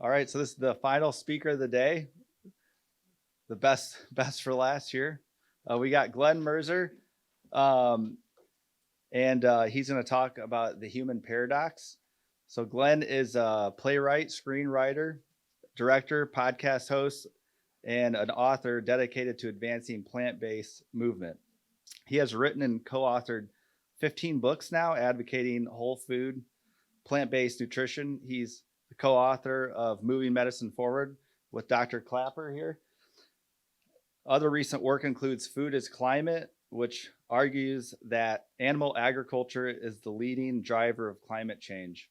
All right, so this is the final speaker of the day, the best for last year. We got Glen Merzer, and he's going to talk about the human paradox. So Glen is a playwright, screenwriter, director, podcast host, and an author dedicated to advancing plant-based movement. He has written and co-authored 15 books now advocating whole food, plant-based nutrition. He's the co-author of Moving Medicine Forward with Dr. Klaper here. Other recent work includes Food is Climate, which argues that animal agriculture is the leading driver of climate change.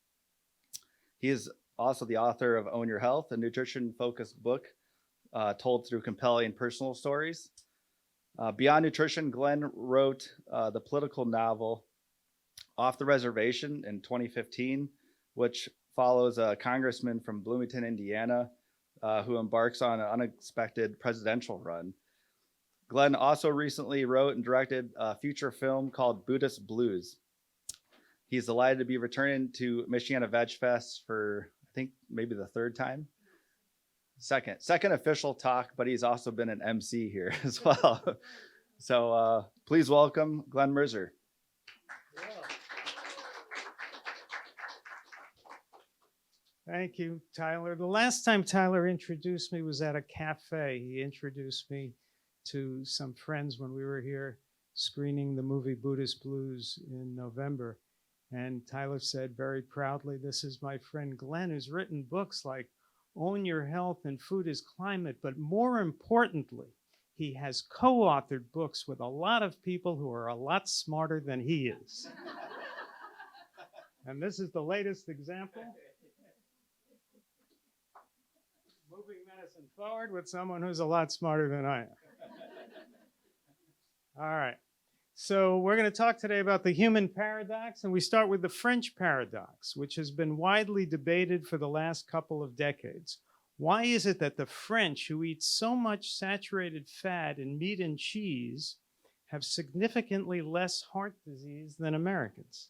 He is also the author of Own Your Health, a nutrition-focused book told through compelling personal stories. Beyond nutrition, Glen wrote the political novel Off the Reservation in 2015, which follows a congressman from Bloomington, Indiana, who embarks on an unexpected presidential run. Glen also recently wrote and directed a feature film called Buddhist Blues. He's delighted to be returning to Michiana VegFest for, I think, maybe the third time. Second official talk, but he's also been an MC here as well. So please welcome Glen Merzer. Thank you, Tyler. The last time Tyler introduced me was at a cafe. He introduced me to some friends when we were here screening the movie Buddhist Blues in November. And Tyler said very proudly, "This is my friend Glen, who's written books like Own Your Health and Food is Climate, but more importantly, he has co-authored books with a lot of people who are a lot smarter than he is." And this is the latest example. Moving medicine forward with someone who's a lot smarter than I am. All right. So we're going to talk today about the human paradox, and we start with the French paradox, which has been widely debated for the last couple of decades. Why is it that the French, who eat so much saturated fat in meat and cheese, have significantly less heart disease than Americans?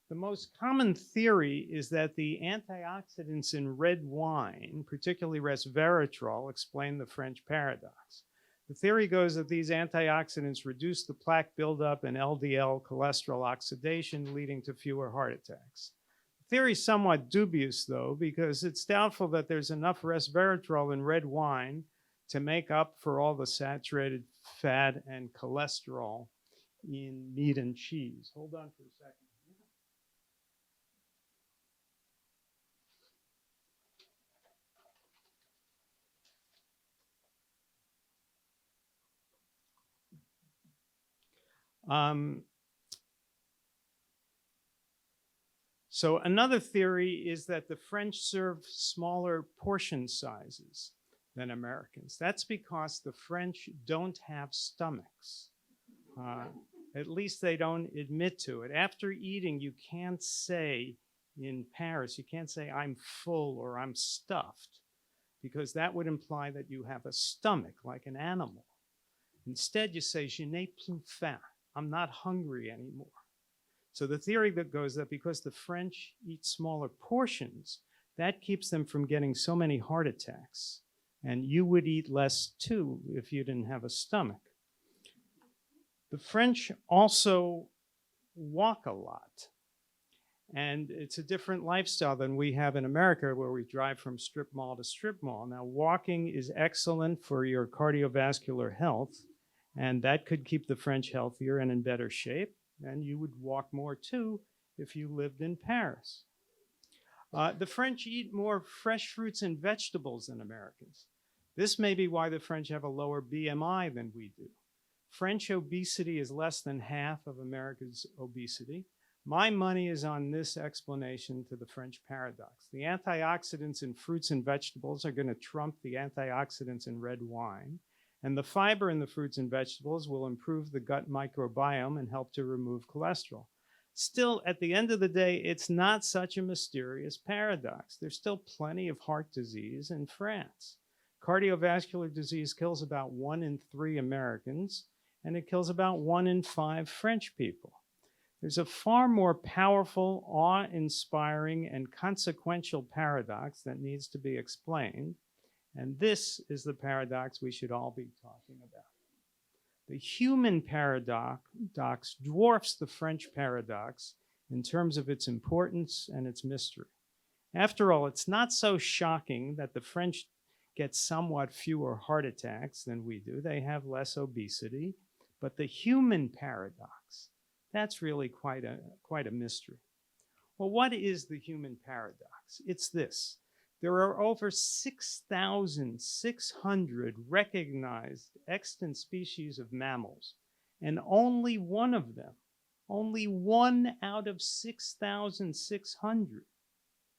The most common theory is that the antioxidants in red wine, particularly resveratrol, explain the French paradox. The theory goes that these antioxidants reduce the plaque buildup and LDL cholesterol oxidation, leading to fewer heart attacks. The theory is somewhat dubious, though, because it's doubtful that there's enough resveratrol in red wine to make up for all the saturated fat and cholesterol in meat and cheese. Hold on for a second. So another theory is that the French serve smaller portion sizes than Americans. That's because the French don't have stomachs. At least they don't admit to it. After eating, you can't say in Paris, you can't say I'm full or I'm stuffed, because that would imply that you have a stomach like an animal. Instead, you say, je n'ai plus faim. I'm not hungry anymore. So the theory that goes that because the French eat smaller portions, that keeps them from getting so many heart attacks. And you would eat less too if you didn't have a stomach. The French also walk a lot. And it's a different lifestyle than we have in America, where we drive from strip mall to strip mall. Now, walking is excellent for your cardiovascular health, and that could keep the French healthier and in better shape. And you would walk more too if you lived in Paris. The French eat more fresh fruits and vegetables than Americans. This may be why the French have a lower BMI than we do. French obesity is less than half of America's obesity. My money is on this explanation to the French paradox. The antioxidants in fruits and vegetables are going to trump the antioxidants in red wine. And the fiber in the fruits and vegetables will improve the gut microbiome and help to remove cholesterol. Still, at the end of the day, it's not such a mysterious paradox. There's still plenty of heart disease in France. Cardiovascular disease kills about 1 in 3 Americans, and it kills about 1 in 5 French people. There's a far more powerful, awe-inspiring, and consequential paradox that needs to be explained, and this is the paradox we should all be talking about. The human paradox dwarfs the French paradox in terms of its importance and its mystery. After all, it's not so shocking that the French get somewhat fewer heart attacks than we do. They have less obesity, but the human paradox, that's really quite a mystery. Well, what is the human paradox? It's this. There are over 6,600 recognized extant species of mammals, and only one of them, only 1 out of 6,600,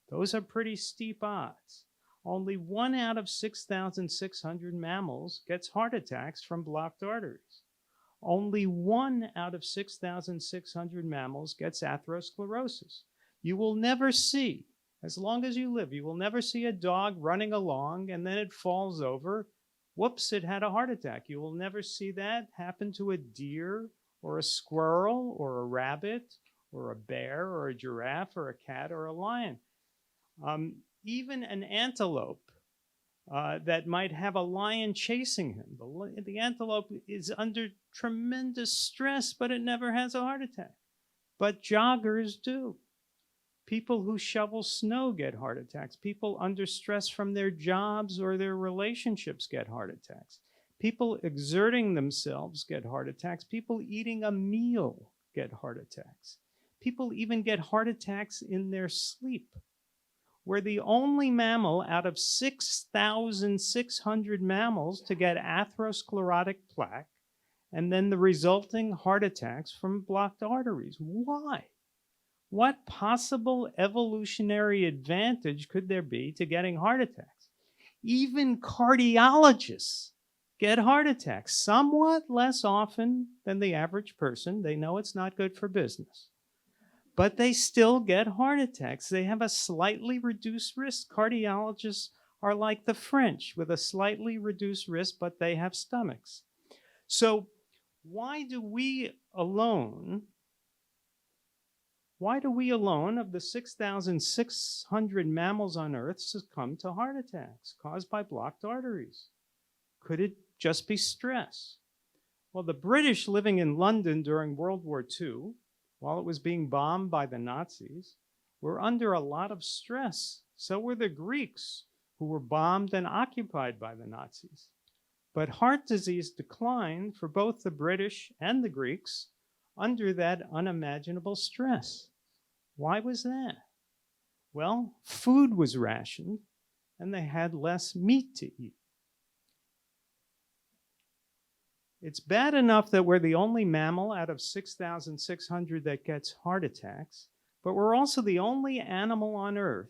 those are pretty steep odds. Only 1 out of 6,600 mammals gets heart attacks from blocked arteries. Only 1 out of 6,600 mammals gets atherosclerosis. You will never see, as long as you live, you will never see a dog running along and then it falls over. Whoops, it had a heart attack. You will never see that happen to a deer or a squirrel or a rabbit or a bear or a giraffe or a cat or a lion. Even an antelope that might have a lion chasing him. The antelope is under tremendous stress, but it never has a heart attack. But joggers do. People who shovel snow get heart attacks. People under stress from their jobs or their relationships get heart attacks. People exerting themselves get heart attacks. People eating a meal get heart attacks. People even get heart attacks in their sleep. We're the only mammal out of 6,600 mammals to get atherosclerotic plaque and then the resulting heart attacks from blocked arteries. Why? What possible evolutionary advantage could there be to getting heart attacks? Even cardiologists get heart attacks, somewhat less often than the average person. They know it's not good for business. But they still get heart attacks. They have a slightly reduced risk. Cardiologists are like the French with a slightly reduced risk, but they have stomachs. So why do we alone of the 6,600 mammals on Earth succumb to heart attacks caused by blocked arteries? Could it just be stress? Well, the British living in London during World War II, while it was being bombed by the Nazis, were under a lot of stress. So were the Greeks, who were bombed and occupied by the Nazis. But heart disease declined for both the British and the Greeks under that unimaginable stress. Why was that? Well, food was rationed, and they had less meat to eat. It's bad enough that we're the only mammal out of 6,600 that gets heart attacks, but we're also the only animal on Earth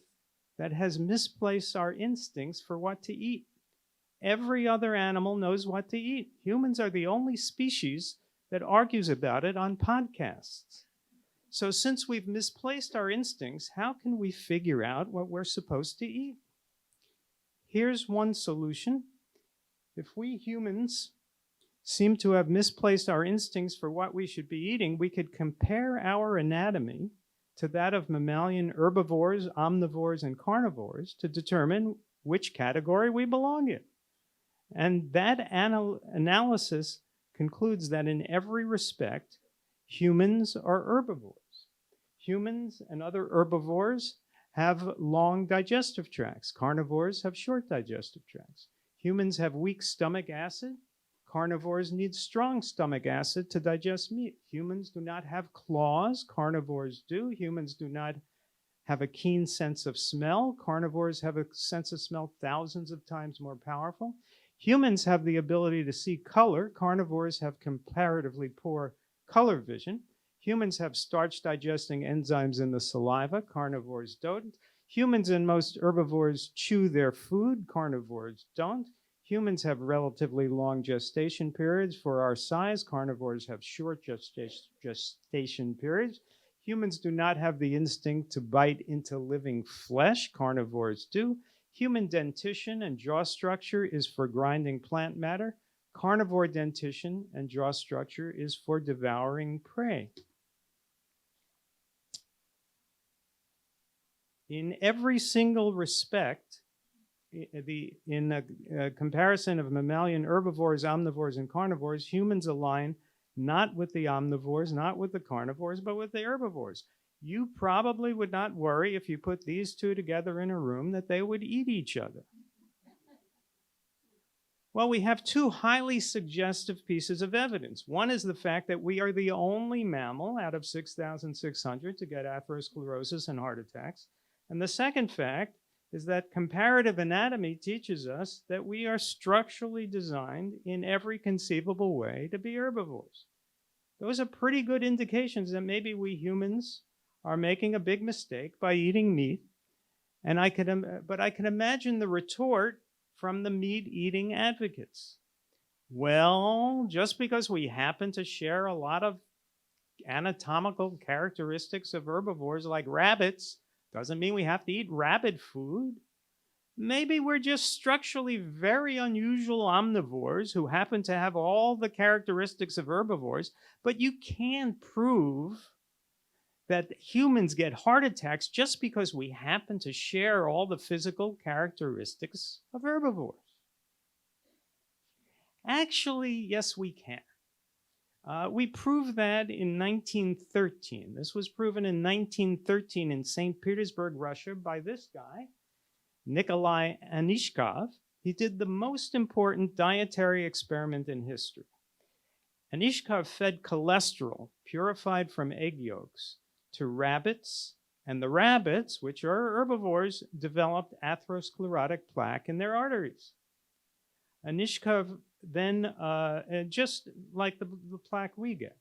that has misplaced our instincts for what to eat. Every other animal knows what to eat. Humans are the only species that argues about it on podcasts. So since we've misplaced our instincts, how can we figure out what we're supposed to eat? Here's one solution. If we humans seem to have misplaced our instincts for what we should be eating, we could compare our anatomy to that of mammalian herbivores, omnivores, and carnivores to determine which category we belong in. And that analysis concludes that in every respect, humans are herbivores. Humans and other herbivores have long digestive tracts. Carnivores have short digestive tracts. Humans have weak stomach acid. Carnivores need strong stomach acid to digest meat. Humans do not have claws. Carnivores do. Humans do not have a keen sense of smell. Carnivores have a sense of smell thousands of times more powerful. Humans have the ability to see color. Carnivores have comparatively poor color vision. Humans have starch-digesting enzymes in the saliva. Carnivores don't. Humans and most herbivores chew their food. Carnivores don't. Humans have relatively long gestation periods for our size. Carnivores have short gestation periods. Humans do not have the instinct to bite into living flesh. Carnivores do. Human dentition and jaw structure is for grinding plant matter. Carnivore dentition and jaw structure is for devouring prey. in every single respect, in a comparison of mammalian herbivores, omnivores, and carnivores, humans align not with the omnivores, not with the carnivores, but with the herbivores. You probably would not worry if you put these two together in a room that they would eat each other. Well, we have two highly suggestive pieces of evidence. One is the fact that we are the only mammal out of 6,600 to get atherosclerosis and heart attacks. And the second fact is that comparative anatomy teaches us that we are structurally designed in every conceivable way to be herbivores. Those are pretty good indications that maybe we humans are making a big mistake by eating meat. And but I can imagine the retort from the meat-eating advocates. Well, just because we happen to share a lot of anatomical characteristics of herbivores like rabbits doesn't mean we have to eat rabbit food. Maybe we're just structurally very unusual omnivores who happen to have all the characteristics of herbivores, but you can't prove that humans get heart attacks just because we happen to share all the physical characteristics of herbivores. Actually, yes, we can. We proved that in 1913. This was proven in 1913 in St. Petersburg, Russia, by this guy, Nikolai Anishkov. He did the most important dietary experiment in history. Anishkov fed cholesterol purified from egg yolks to rabbits, and the rabbits, which are herbivores, developed atherosclerotic plaque in their arteries. Anishkov then, just like the plaque we get.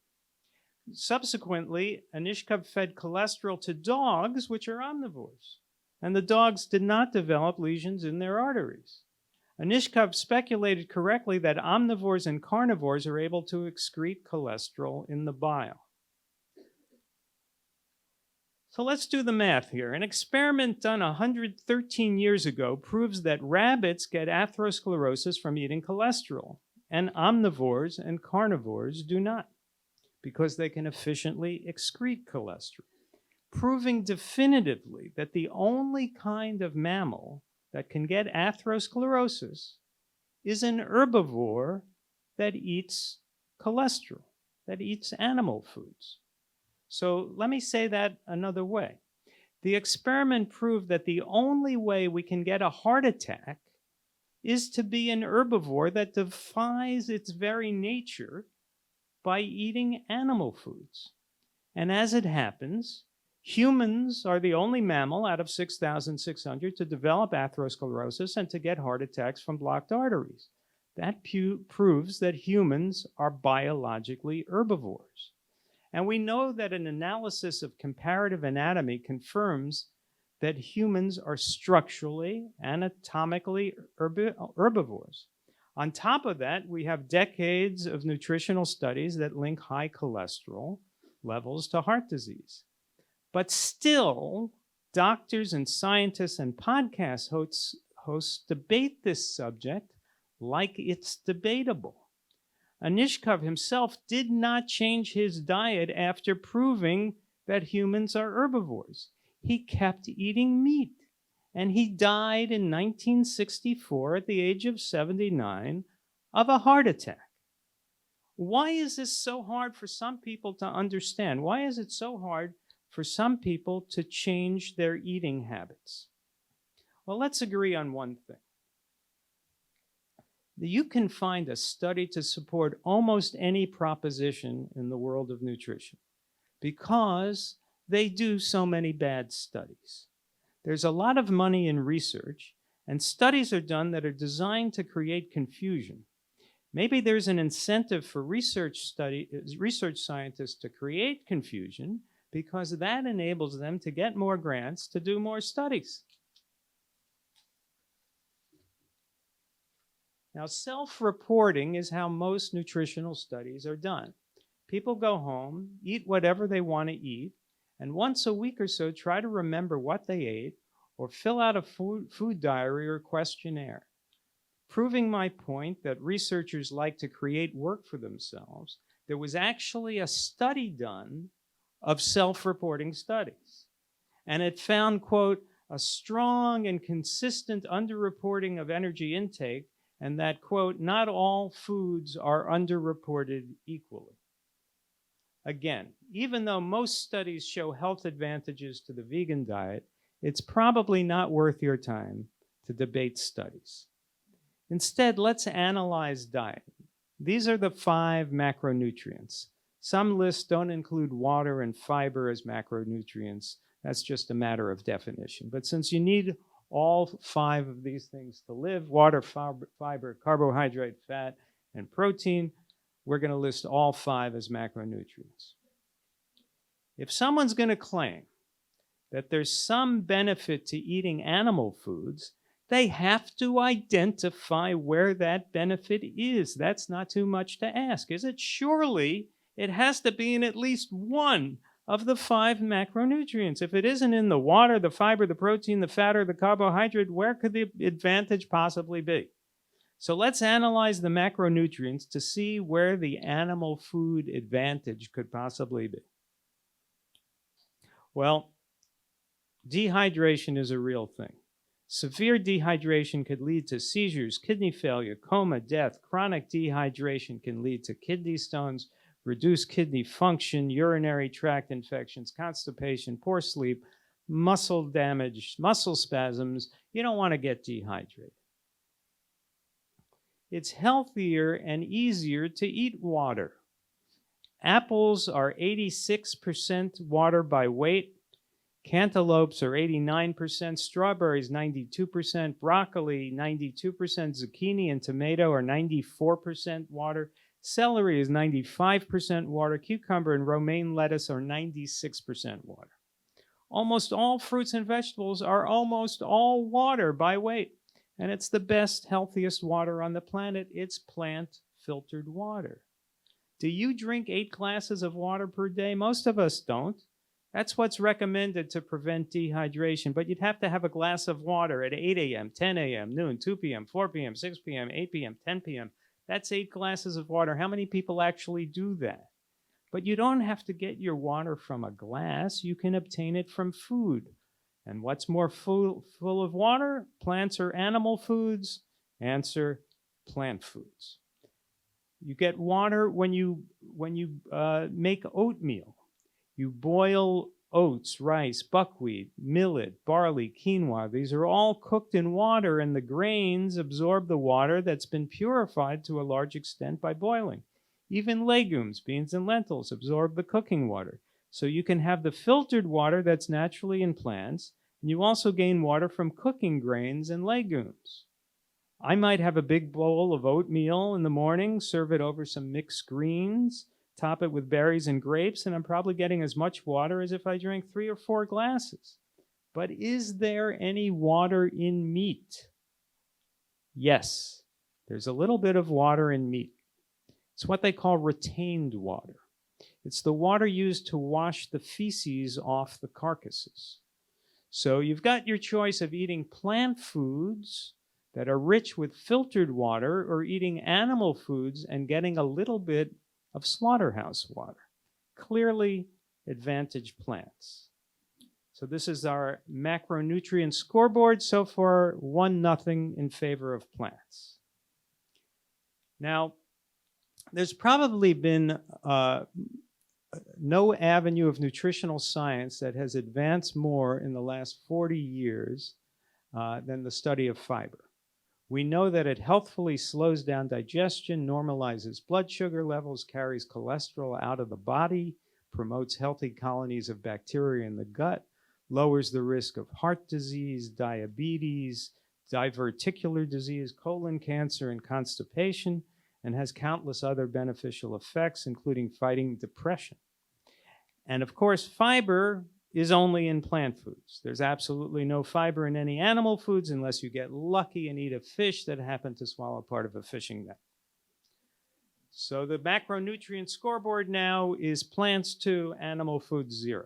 Subsequently, Anishkov fed cholesterol to dogs, which are omnivores, and the dogs did not develop lesions in their arteries. Anishkov speculated correctly that omnivores and carnivores are able to excrete cholesterol in the bile. So let's do the math here. An experiment done 113 years ago proves that rabbits get atherosclerosis from eating cholesterol, and omnivores and carnivores do not, because they can efficiently excrete cholesterol, proving definitively that the only kind of mammal that can get atherosclerosis is an herbivore that eats cholesterol, that eats animal foods. So let me say that another way. The experiment proved that the only way we can get a heart attack is to be an herbivore that defies its very nature by eating animal foods. And as it happens, humans are the only mammal out of 6,600 to develop atherosclerosis and to get heart attacks from blocked arteries. That proves that humans are biologically herbivores. And we know that an analysis of comparative anatomy confirms that humans are structurally, anatomically herbivores. On top of that, we have decades of nutritional studies that link high cholesterol levels to heart disease. But still, doctors and scientists and podcast hosts debate this subject like it's debatable. Anishkov himself did not change his diet after proving that humans are herbivores. He kept eating meat, and he died in 1964 at the age of 79 of a heart attack. Why is this so hard for some people to understand? Why is it so hard for some people to change their eating habits? Well, let's agree on one thing. You can find a study to support almost any proposition in the world of nutrition because they do so many bad studies. There's a lot of money in research, and studies are done that are designed to create confusion. Maybe there's an incentive for research scientists to create confusion because that enables them to get more grants to do more studies. Now, self-reporting is how most nutritional studies are done. People go home, eat whatever they want to eat, and once a week or so try to remember what they ate or fill out a food diary or questionnaire. Proving my point that researchers like to create work for themselves, there was actually a study done of self-reporting studies. And it found, quote, a strong and consistent underreporting of energy intake, and that, quote, not all foods are underreported equally. Again, even though most studies show health advantages to the vegan diet, it's probably not worth your time to debate studies. Instead, let's analyze diet. These are the 5 macronutrients. Some lists don't include water and fiber as macronutrients. That's just a matter of definition. But since you need all 5 of these things to live, water, fiber, carbohydrate, fat, and protein, we're going to list all 5 as macronutrients. If someone's going to claim that there's some benefit to eating animal foods, they have to identify where that benefit is. That's not too much to ask, is it? Surely it has to be in at least one of the 5 macronutrients. If it isn't in the water, the fiber, the protein, the fat, or the carbohydrate, where could the advantage possibly be? So let's analyze the macronutrients to see where the animal food advantage could possibly be. Well, dehydration is a real thing. Severe dehydration could lead to seizures, kidney failure, coma, death. Chronic dehydration can lead to kidney stones, reduced kidney function, urinary tract infections, constipation, poor sleep, muscle damage, muscle spasms. You don't want to get dehydrated. It's healthier and easier to eat water. Apples are 86% water by weight. Cantaloupes are 89%, strawberries 92%, broccoli 92%, zucchini and tomato are 94% water, celery is 95% water, cucumber and romaine lettuce are 96% water. Almost all fruits and vegetables are almost all water by weight, and it's the best, healthiest water on the planet. It's plant-filtered water. Do you drink 8 glasses of water per day? Most of us don't. That's what's recommended to prevent dehydration, but you'd have to have a glass of water at 8 a.m., 10 a.m., noon, 2 p.m., 4 p.m., 6 p.m., 8 p.m., 10 p.m. That's 8 glasses of water. How many people actually do that? But you don't have to get your water from a glass. You can obtain it from food. And what's more full of water, plants or animal foods? Answer, plant foods. You get water when you make oatmeal. You boil oats, rice, buckwheat, millet, barley, quinoa. These are all cooked in water, and the grains absorb the water that's been purified to a large extent by boiling. Even legumes, beans, and lentils absorb the cooking water. So you can have the filtered water that's naturally in plants, and you also gain water from cooking grains and legumes. I might have a big bowl of oatmeal in the morning, serve it over some mixed greens, top it with berries and grapes, and I'm probably getting as much water as if I drank 3 or 4 glasses. But is there any water in meat? Yes, there's a little bit of water in meat. It's what they call retained water. It's the water used to wash the feces off the carcasses. So you've got your choice of eating plant foods that are rich with filtered water, or eating animal foods and getting a little bit of slaughterhouse water. Clearly, advantage plants. So this is our macronutrient scoreboard. So far, 1-0 in favor of plants. Now, there's probably been no avenue of nutritional science that has advanced more in the last 40 years than the study of fiber. We know that it healthfully slows down digestion, normalizes blood sugar levels, carries cholesterol out of the body, promotes healthy colonies of bacteria in the gut, lowers the risk of heart disease, diabetes, diverticular disease, colon cancer, and constipation, and has countless other beneficial effects, including fighting depression. And of course, fiber is only in plant foods. There's absolutely no fiber in any animal foods unless you get lucky and eat a fish that happened to swallow part of a fishing net. So the macronutrient scoreboard now is plants 2, animal foods 0.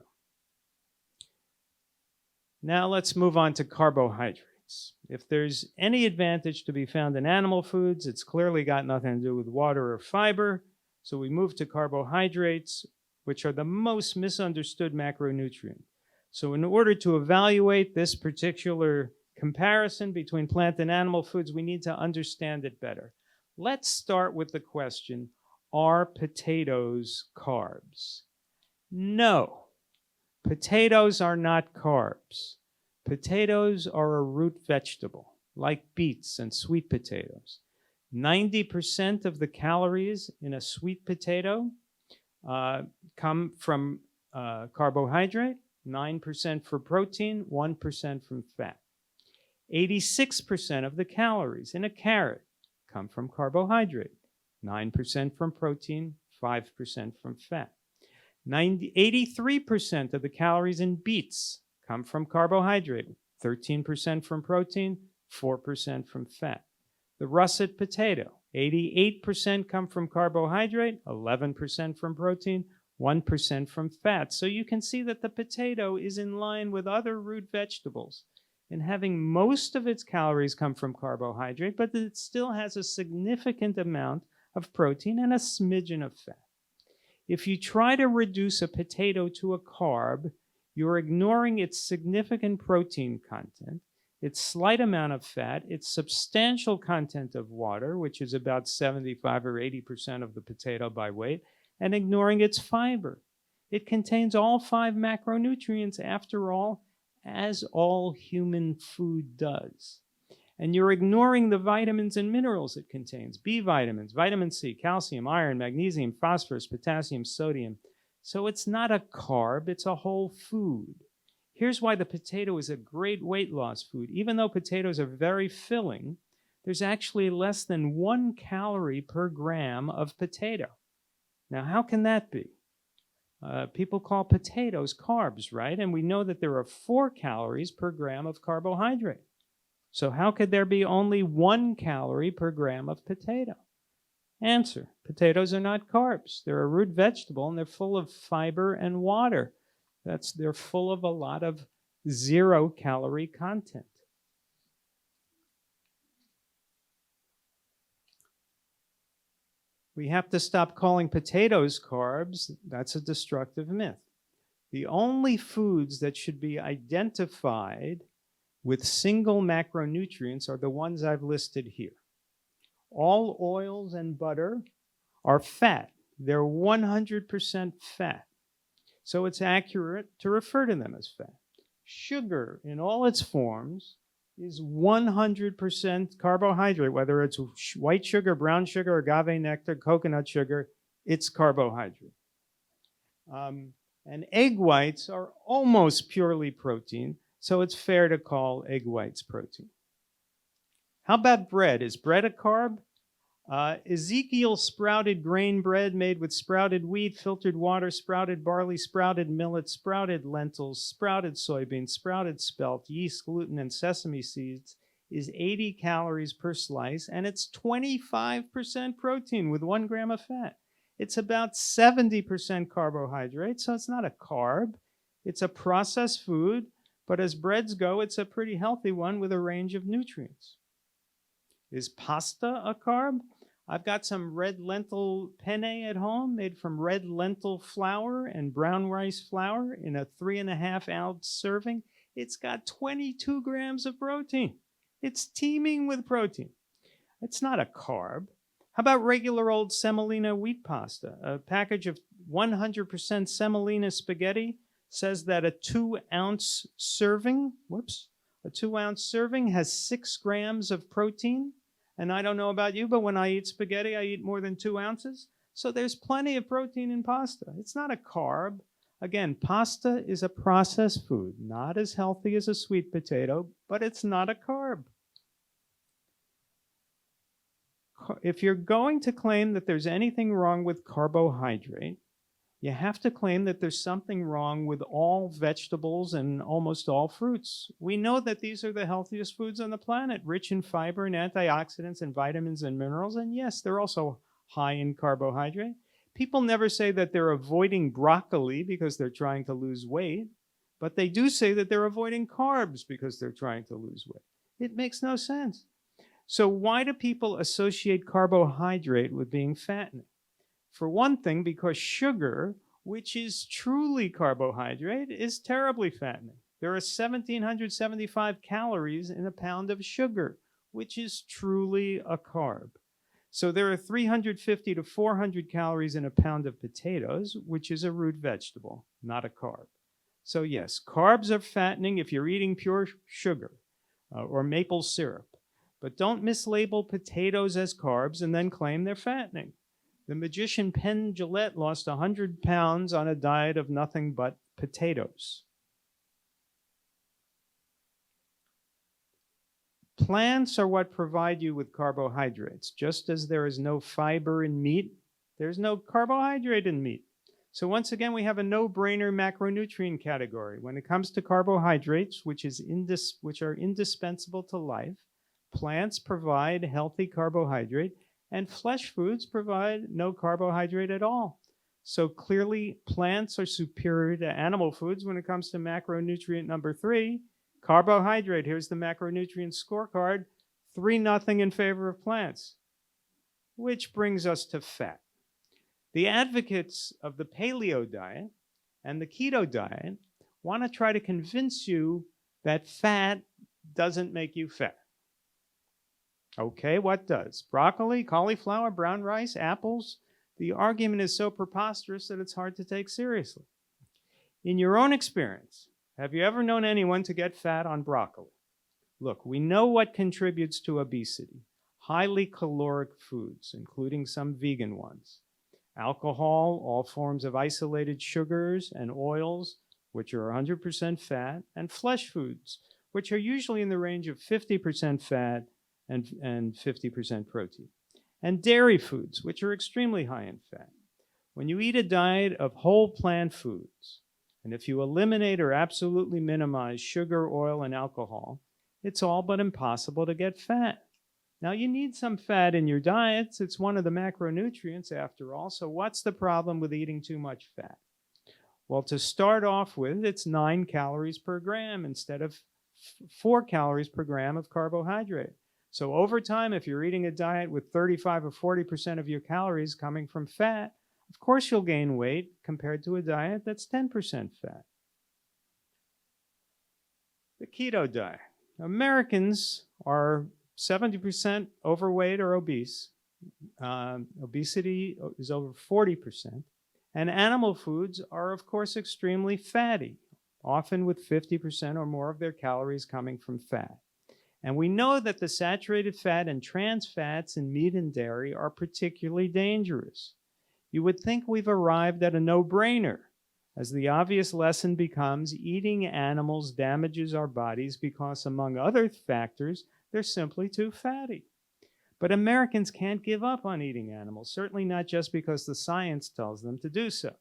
Now let's move on to carbohydrates. If there's any advantage to be found in animal foods, it's clearly got nothing to do with water or fiber. So we move to carbohydrates, which are the most misunderstood macronutrient. So in order to evaluate this particular comparison between plant and animal foods, we need to understand it better. Let's start with the question, are potatoes carbs? No, potatoes are not carbs. Potatoes are a root vegetable, like beets and sweet potatoes. 90% of the calories in a sweet potato come from carbohydrate, 9% for protein, 1% from fat. 86% of the calories in a carrot come from carbohydrate, 9% from protein, 5% from fat. 83% of the calories in beets come from carbohydrate, 13% from protein, 4% from fat. The russet potato, 88% come from carbohydrate, 11% from protein, 1% from fat. So you can see that the potato is in line with other root vegetables in having most of its calories come from carbohydrate, but it still has a significant amount of protein and a smidgen of fat. If you try to reduce a potato to a carb, you're ignoring its significant protein content, its slight amount of fat, its substantial content of water, which is about 75 or 80% of the potato by weight, and ignoring its fiber. It contains all 5 macronutrients, after all, as all human food does. And you're ignoring the vitamins and minerals it contains, B vitamins, vitamin C, calcium, iron, magnesium, phosphorus, potassium, sodium. So it's not a carb, it's a whole food. Here's why the potato is a great weight loss food. Even though potatoes are very filling, there's actually less than 1 calorie per gram of potato. Now, how can that be? People call potatoes carbs, right? And we know that there are 4 calories per gram of carbohydrate. So how could there be only 1 calorie per gram of potato? Answer, potatoes are not carbs. They're a root vegetable and they're full of fiber and water. They're full of a lot of 0-calorie content. We have to stop calling potatoes carbs. That's a destructive myth. The only foods that should be identified with single macronutrients are the ones I've listed here. All oils and butter are fat. They're 100% fat. So it's accurate to refer to them as fat. Sugar in all its forms is 100% carbohydrate, whether it's white sugar, brown sugar, agave nectar, coconut sugar, it's carbohydrate. And egg whites are almost purely protein, so it's fair to call egg whites protein. How about bread? Is bread a carb? Ezekiel sprouted grain bread made with sprouted wheat, filtered water, sprouted barley, sprouted millet, sprouted lentils, sprouted soybeans, sprouted spelt, yeast, gluten, and sesame seeds is 80 calories per slice, and it's 25% protein with 1 gram of fat. It's about 70% carbohydrate, so it's not a carb. It's a processed food, but as breads go, it's a pretty healthy one with a range of nutrients. Is pasta a carb? I've got some red lentil penne at home made from red lentil flour and brown rice flour in a 3.5-ounce serving. It's got 22 grams of protein. It's teeming with protein. It's not a carb. How about regular old semolina wheat pasta? A package of 100% semolina spaghetti says that a 2-ounce serving, a 2-ounce serving has 6 grams of protein. And I don't know about you, but when I eat spaghetti, I eat more than 2 ounces. So there's plenty of protein in pasta. It's not a carb. Again, pasta is a processed food, not as healthy as a sweet potato, but it's not a carb. If you're going to claim that there's anything wrong with carbohydrate, you have to claim that there's something wrong with all vegetables and almost all fruits. We know that these are the healthiest foods on the planet, rich in fiber and antioxidants and vitamins and minerals. And yes, they're also high in carbohydrate. People never say that they're avoiding broccoli because they're trying to lose weight, but they do say that they're avoiding carbs because they're trying to lose weight. It makes no sense. So why do people associate carbohydrate with being fattening? For one thing, because sugar which is truly carbohydrate, is terribly fattening. There are 1,775 calories in a pound of sugar, which is truly a carb. So there are 350 to 400 calories in a pound of potatoes, which is a root vegetable, not a carb. So yes, carbs are fattening if you're eating pure sugar or maple syrup. But don't mislabel potatoes as carbs and then claim they're fattening. The magician Penn Jillette lost 100 pounds on a diet of nothing but potatoes. Plants are what provide you with carbohydrates. Just as there is no fiber in meat, there's no carbohydrate in meat. So once again, we have a no-brainer macronutrient category. When it comes to carbohydrates, which are indispensable to life, plants provide healthy carbohydrate, and flesh foods provide no carbohydrate at all. So clearly, plants are superior to animal foods when it comes to macronutrient number 3, carbohydrate. Here's the macronutrient scorecard, 3-0 in favor of plants. Which brings us to fat. The advocates of the paleo diet and the keto diet want to try to convince you that fat doesn't make you fat. Okay, what does? Broccoli, cauliflower, brown rice, apples? The argument is so preposterous that it's hard to take seriously. In your own experience, have you ever known anyone to get fat on broccoli? Look, we know what contributes to obesity. Highly caloric foods, including some vegan ones. Alcohol, all forms of isolated sugars and oils, which are 100% fat, and flesh foods, which are usually in the range of 50% fat and 50% protein. And dairy foods, which are extremely high in fat. When you eat a diet of whole plant foods, and if you eliminate or absolutely minimize sugar, oil, and alcohol, it's all but impossible to get fat. Now, you need some fat in your diets. It's one of the macronutrients, after all. So what's the problem with eating too much fat? Well, to start off with, it's 9 calories per gram instead of 4 calories per gram of carbohydrate. So over time, if you're eating a diet with 35 or 40% of your calories coming from fat, of course you'll gain weight compared to a diet that's 10% fat. The keto diet. Americans are 70% overweight or obese. Obesity is over 40%. And animal foods are, of course, extremely fatty, often with 50% or more of their calories coming from fat. And we know that the saturated fat and trans fats in meat and dairy are particularly dangerous. You would think we've arrived at a no-brainer, as the obvious lesson becomes eating animals damages our bodies because, among other factors, they're simply too fatty. But Americans can't give up on eating animals, certainly not just because the science tells them to do so.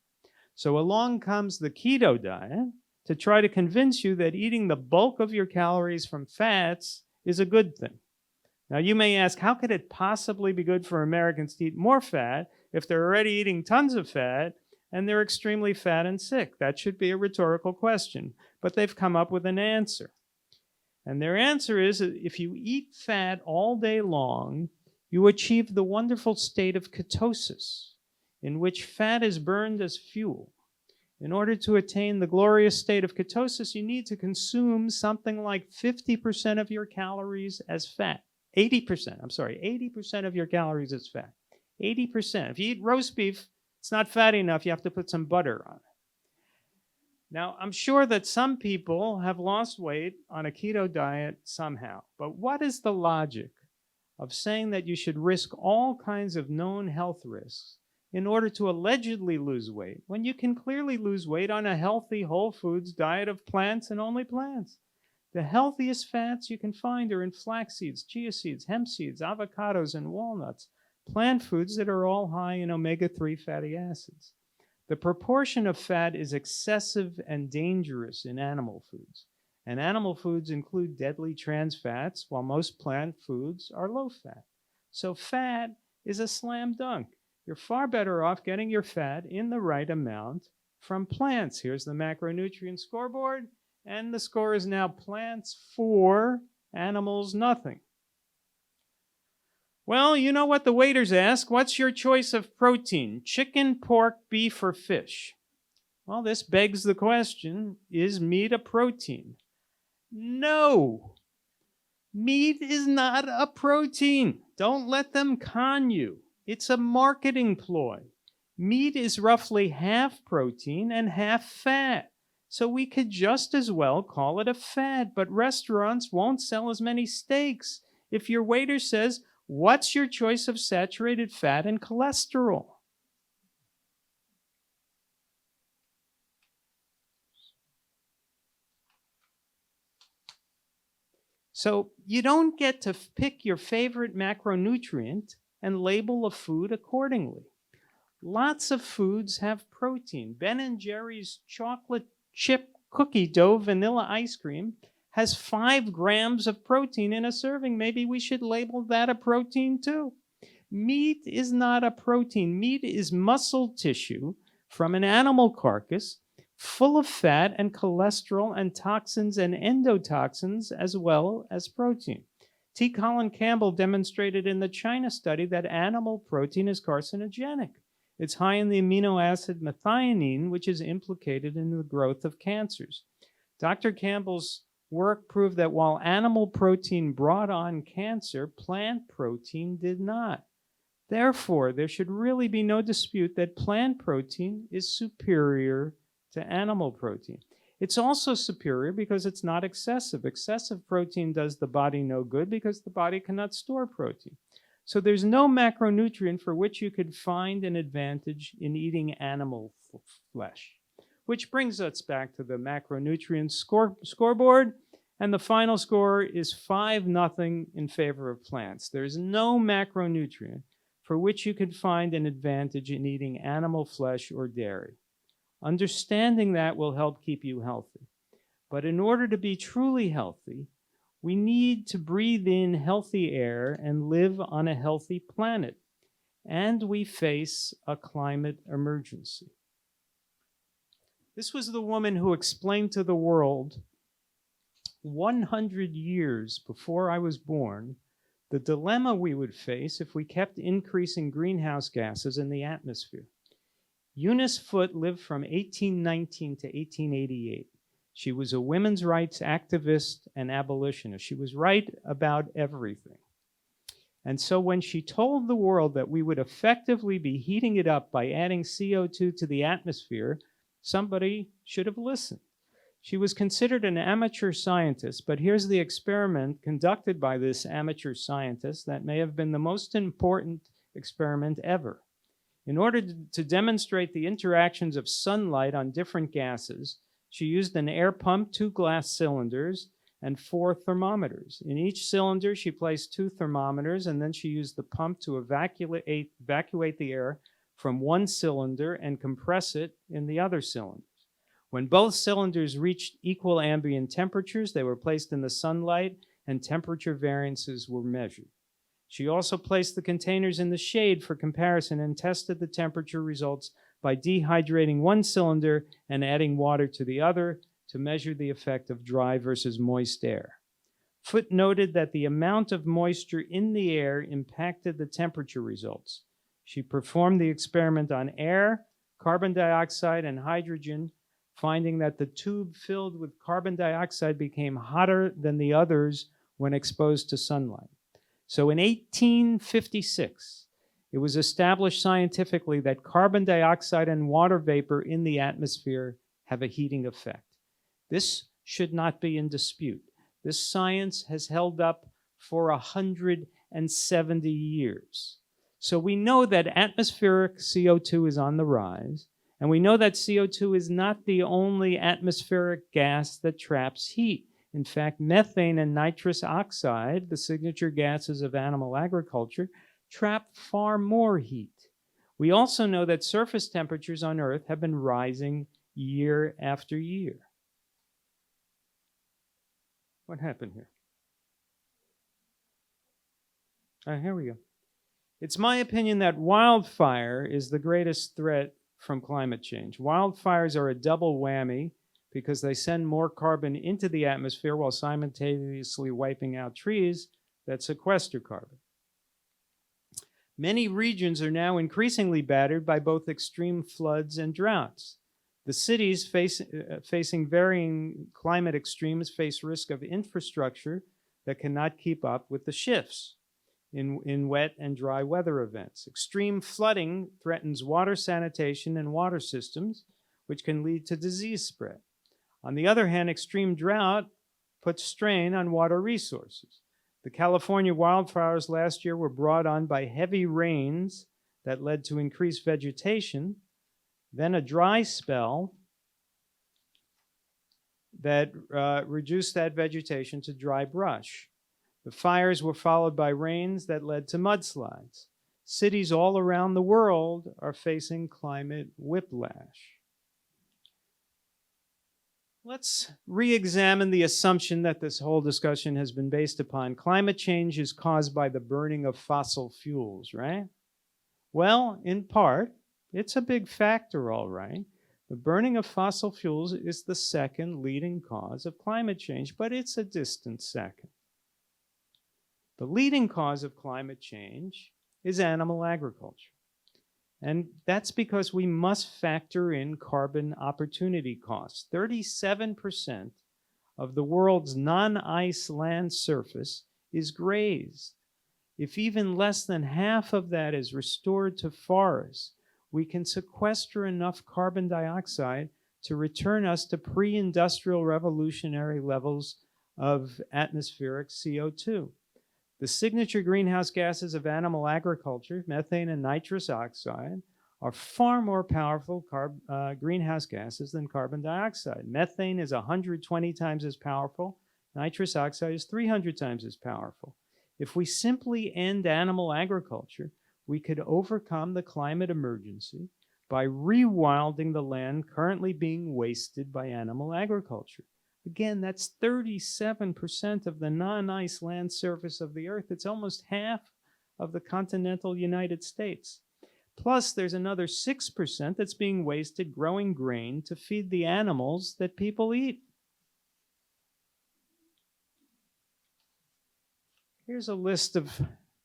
So along comes the keto diet to try to convince you that eating the bulk of your calories from fats is a good thing. Now, you may ask, how could it possibly be good for Americans to eat more fat if they're already eating tons of fat and they're extremely fat and sick? That should be a rhetorical question, but they've come up with an answer. And their answer is that if you eat fat all day long, you achieve the wonderful state of ketosis, in which fat is burned as fuel. In order to attain the glorious state of ketosis, you need to consume something like 50% of your calories as fat. 80% of your calories as fat. 80%. If you eat roast beef, it's not fatty enough, you have to put some butter on it. Now, I'm sure that some people have lost weight on a keto diet somehow, but what is the logic of saying that you should risk all kinds of known health risks in order to allegedly lose weight, when you can clearly lose weight on a healthy whole foods diet of plants and only plants? The healthiest fats you can find are in flax seeds, chia seeds, hemp seeds, avocados, and walnuts, plant foods that are all high in omega-3 fatty acids. The proportion of fat is excessive and dangerous in animal foods. And animal foods include deadly trans fats, while most plant foods are low fat. So fat is a slam dunk. You're far better off getting your fat in the right amount from plants. Here's the macronutrient scoreboard, and the score is now plants 4, animals nothing. Well, you know what the waiters ask. What's your choice of protein? Chicken, pork, beef, or fish? Well, this begs the question, is meat a protein? No, meat is not a protein. Don't let them con you. It's a marketing ploy. Meat is roughly half protein and half fat. So we could just as well call it a fad, but restaurants won't sell as many steaks if your waiter says, "What's your choice of saturated fat and cholesterol?" So you don't get to pick your favorite macronutrient and label a food accordingly. Lots of foods have protein. Ben & Jerry's chocolate chip cookie dough vanilla ice cream has 5 grams of protein in a serving. Maybe we should label that a protein too. Meat is not a protein. Meat is muscle tissue from an animal carcass full of fat and cholesterol and toxins and endotoxins as well as protein. T. Colin Campbell demonstrated in the China study that animal protein is carcinogenic. It's high in the amino acid methionine, which is implicated in the growth of cancers. Dr. Campbell's work proved that while animal protein brought on cancer, plant protein did not. Therefore, there should really be no dispute that plant protein is superior to animal protein. It's also superior because it's not excessive. Excessive protein does the body no good because the body cannot store protein. So there's no macronutrient for which you could find an advantage in eating animal flesh. Which brings us back to the macronutrient scoreboard. And the final score is 5-0 in favor of plants. There's no macronutrient for which you could find an advantage in eating animal flesh or dairy. Understanding that will help keep you healthy. But in order to be truly healthy, we need to breathe in healthy air and live on a healthy planet. And we face a climate emergency. This was the woman who explained to the world 100 years before I was born the dilemma we would face if we kept increasing greenhouse gases in the atmosphere. Eunice Foote lived from 1819 to 1888. She was a women's rights activist and abolitionist. She was right about everything. And so when she told the world that we would effectively be heating it up by adding CO2 to the atmosphere, somebody should have listened. She was considered an amateur scientist, but here's the experiment conducted by this amateur scientist that may have been the most important experiment ever. In order to demonstrate the interactions of sunlight on different gases, she used an air pump, 2 glass cylinders, and 4 thermometers. In each cylinder, she placed 2 thermometers, and then she used the pump to evacuate the air from one cylinder and compress it in the other cylinders. When both cylinders reached equal ambient temperatures, they were placed in the sunlight, and temperature variances were measured. She also placed the containers in the shade for comparison and tested the temperature results by dehydrating one cylinder and adding water to the other to measure the effect of dry versus moist air. Foote noted that the amount of moisture in the air impacted the temperature results. She performed the experiment on air, carbon dioxide, and hydrogen, finding that the tube filled with carbon dioxide became hotter than the others when exposed to sunlight. So in 1856, it was established scientifically that carbon dioxide and water vapor in the atmosphere have a heating effect. This should not be in dispute. This science has held up for 170 years. So we know that atmospheric CO2 is on the rise, and we know that CO2 is not the only atmospheric gas that traps heat. In fact, methane and nitrous oxide, the signature gases of animal agriculture, trap far more heat. We also know that surface temperatures on Earth have been rising year after year. What happened here? Here we go. It's my opinion that wildfire is the greatest threat from climate change. Wildfires are a double whammy because they send more carbon into the atmosphere while simultaneously wiping out trees that sequester carbon. Many regions are now increasingly battered by both extreme floods and droughts. The cities facing varying climate extremes face risk of infrastructure that cannot keep up with the shifts in wet and dry weather events. Extreme flooding threatens water sanitation and water systems, which can lead to disease spread. On the other hand, extreme drought puts strain on water resources. The California wildfires last year were brought on by heavy rains that led to increased vegetation, then a dry spell that reduced that vegetation to dry brush. The fires were followed by rains that led to mudslides. Cities all around the world are facing climate whiplash. Let's re-examine the assumption that this whole discussion has been based upon. Climate change is caused by the burning of fossil fuels, right? Well, in part, it's a big factor, all right. The burning of fossil fuels is the second leading cause of climate change, but it's a distant second. The leading cause of climate change is animal agriculture. And that's because we must factor in carbon opportunity costs. 37% of the world's non-ice land surface is grazed. If even less than half of that is restored to forests, we can sequester enough carbon dioxide to return us to pre-industrial revolutionary levels of atmospheric CO2. The signature greenhouse gases of animal agriculture, methane and nitrous oxide, are far more powerful greenhouse gases than carbon dioxide. Methane is 120 times as powerful. Nitrous oxide is 300 times as powerful. If we simply end animal agriculture, we could overcome the climate emergency by rewilding the land currently being wasted by animal agriculture. Again, that's 37% of the non-ice land surface of the Earth. It's almost half of the continental United States. Plus, there's another 6% that's being wasted growing grain to feed the animals that people eat. Here's a list of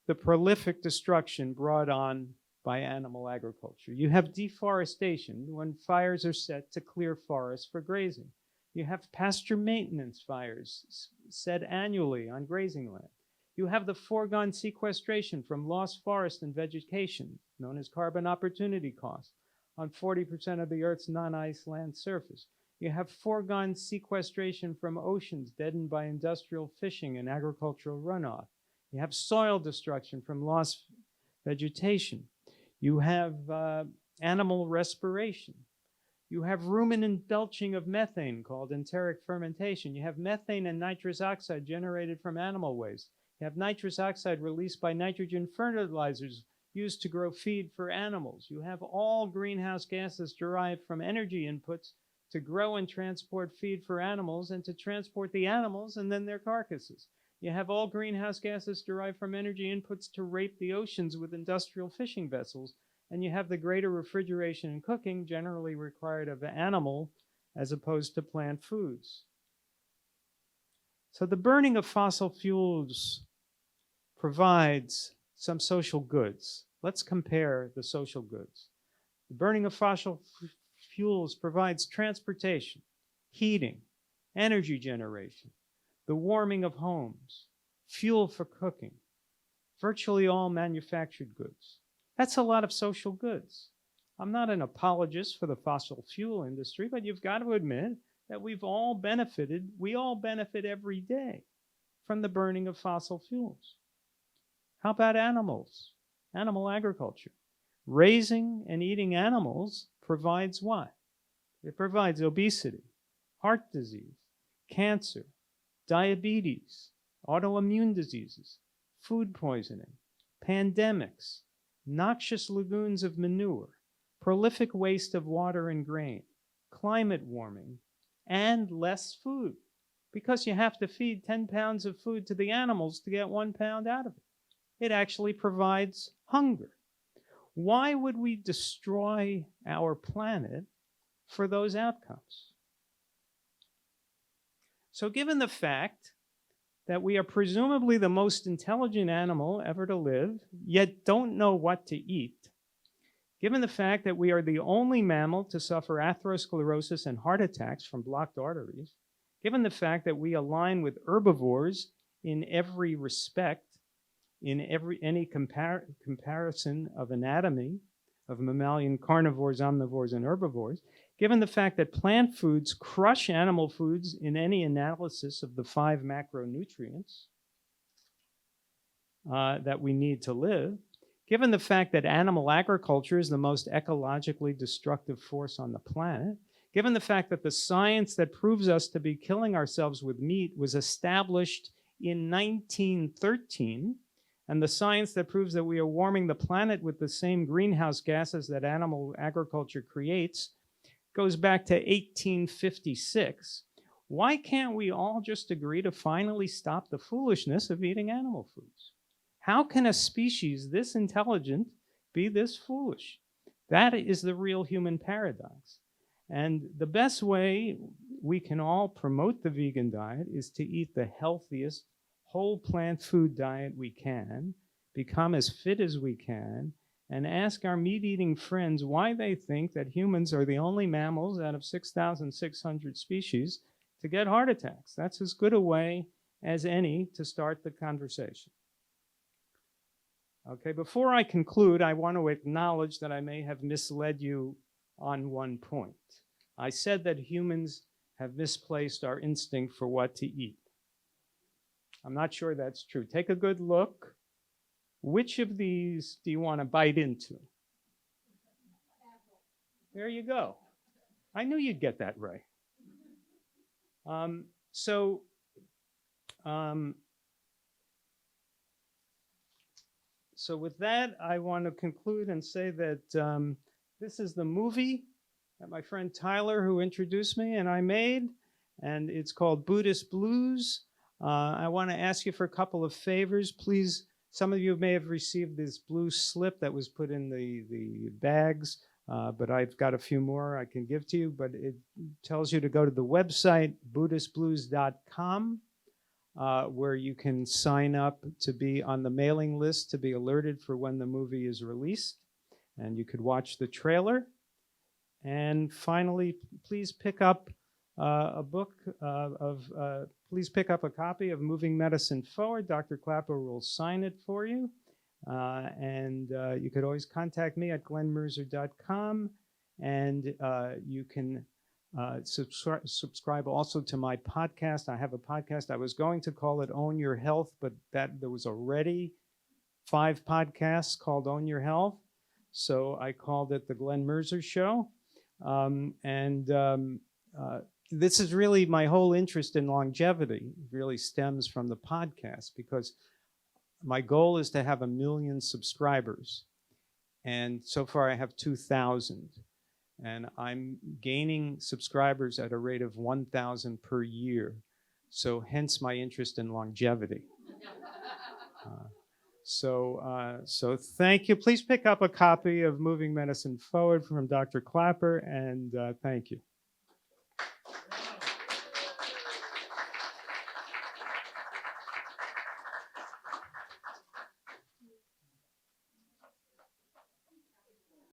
the prolific destruction brought on by animal agriculture. You have deforestation, when fires are set to clear forests for grazing. You have pasture maintenance fires set annually on grazing land. You have the foregone sequestration from lost forest and vegetation, known as carbon opportunity cost, on 40% of the Earth's non-ice land surface. You have foregone sequestration from oceans deadened by industrial fishing and agricultural runoff. You have soil destruction from lost vegetation. You have animal respiration. You have ruminant belching of methane called enteric fermentation. You have methane and nitrous oxide generated from animal waste. You have nitrous oxide released by nitrogen fertilizers used to grow feed for animals. You have all greenhouse gases derived from energy inputs to grow and transport feed for animals and to transport the animals and then their carcasses. You have all greenhouse gases derived from energy inputs to rape the oceans with industrial fishing vessels. And you have the greater refrigeration and cooking generally required of the animal as opposed to plant foods. So the burning of fossil fuels provides some social goods. Let's compare the social goods. The burning of fossil fuels provides transportation, heating, energy generation, the warming of homes, fuel for cooking, virtually all manufactured goods. That's a lot of social goods. I'm not an apologist for the fossil fuel industry, but you've got to admit that we all benefit every day from the burning of fossil fuels. How about animals? Animal agriculture. Raising and eating animals provides what? It provides obesity, heart disease, cancer, diabetes, autoimmune diseases, food poisoning, pandemics, noxious lagoons of manure, prolific waste of water and grain, climate warming, and less food, because you have to feed 10 pounds of food to the animals to get 1 pound out of it. It actually provides hunger. Why would we destroy our planet for those outcomes? So given the fact that we are presumably the most intelligent animal ever to live, yet don't know what to eat, given the fact that we are the only mammal to suffer atherosclerosis and heart attacks from blocked arteries, given the fact that we align with herbivores in every respect, in any comparison of anatomy of mammalian carnivores, omnivores, and herbivores, given the fact that plant foods crush animal foods in any analysis of the 5 macronutrients that we need to live, given the fact that animal agriculture is the most ecologically destructive force on the planet, given the fact that the science that proves us to be killing ourselves with meat was established in 1913, and the science that proves that we are warming the planet with the same greenhouse gases that animal agriculture creates goes back to 1856, why can't we all just agree to finally stop the foolishness of eating animal foods? How can a species this intelligent be this foolish? That is the real human paradox. And the best way we can all promote the vegan diet is to eat the healthiest whole plant food diet we can, become as fit as we can, and ask our meat-eating friends why they think that humans are the only mammals out of 6,600 species to get heart attacks. That's as good a way as any to start the conversation. Okay, before I conclude, I want to acknowledge that I may have misled you on one point. I said that humans have misplaced our instinct for what to eat. I'm not sure that's true. Take a good look. Which of these do you want to bite into? There you go. I knew you'd get that right. So with that, I want to conclude and say that this is the movie that my friend Tyler, who introduced me, and I made, and it's called Buddhist Blues. I want to ask you for a couple of favors. Please, some of you may have received this blue slip that was put in the bags, but I've got a few more I can give to you. But it tells you to go to the website, buddhistblues.com, where you can sign up to be on the mailing list to be alerted for when the movie is released. And you could watch the trailer. And finally, please pick up please pick up a copy of Moving Medicine Forward. Dr. Klaper will sign it for you. And you could always contact me at glenmerzer.com. And you can subscribe also to my podcast. I have a podcast. I was going to call it Own Your Health, but there was already 5 podcasts called Own Your Health. So I called it The Glen Merzer Show. This is really my whole interest in longevity really stems from the podcast, because my goal is to have 1 million subscribers. And so far I have 2,000. And I'm gaining subscribers at a rate of 1,000 per year. So hence my interest in longevity. So thank you. Please pick up a copy of Moving Medicine Forward from Dr. Klaper, and thank you.